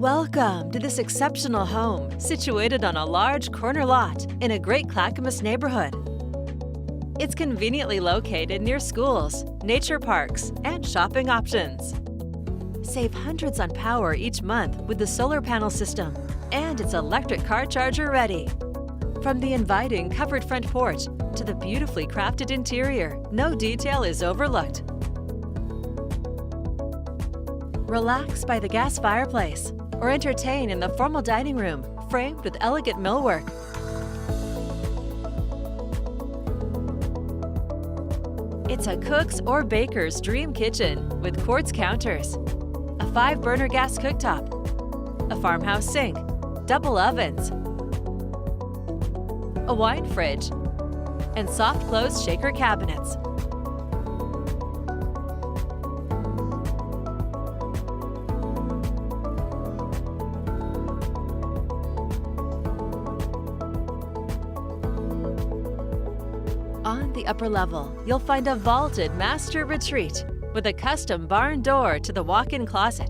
Welcome to this exceptional home situated on a large corner lot in a great Clackamas neighborhood. It's conveniently located near schools, nature parks, and shopping options. Save hundreds on power each month with the solar panel system, and it's electric car charger ready. From the inviting covered front porch to the beautifully crafted interior, no detail is overlooked. Relax by the gas fireplace or entertain in the formal dining room framed with elegant millwork. It's a cook's or baker's dream kitchen with quartz counters, a 5-burner gas cooktop, a farmhouse sink, double ovens, a wine fridge, and soft-close shaker cabinets. On the upper level, you'll find a vaulted master retreat with a custom barn door to the walk-in closet.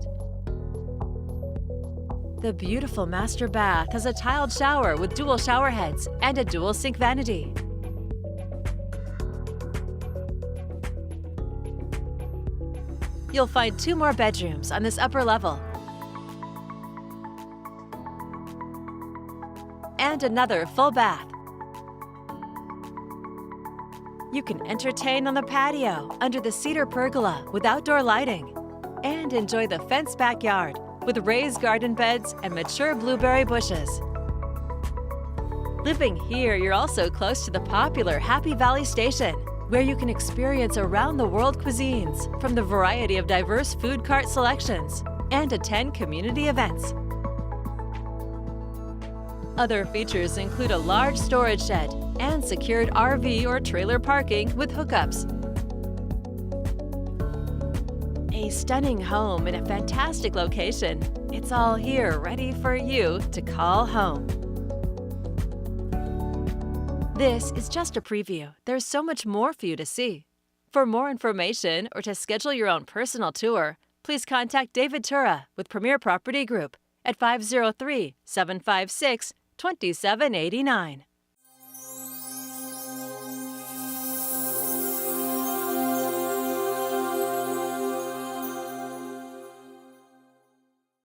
The beautiful master bath has a tiled shower with dual shower heads and a dual sink vanity. You'll find 2 more bedrooms on this upper level and another full bath. You can entertain on the patio under the cedar pergola with outdoor lighting and enjoy the fenced backyard with raised garden beds and mature blueberry bushes. Living here, you're also close to the popular Happy Valley Station, where you can experience around-the-world cuisines from the variety of diverse food cart selections and attend community events. Other features include a large storage shed and secured RV or trailer parking with hookups. A stunning home in a fantastic location. It's all here ready for you to call home. This is just a preview. There's so much more for you to see. For more information or to schedule your own personal tour, please contact David Turra with Premier Property Group at 503-756-2789.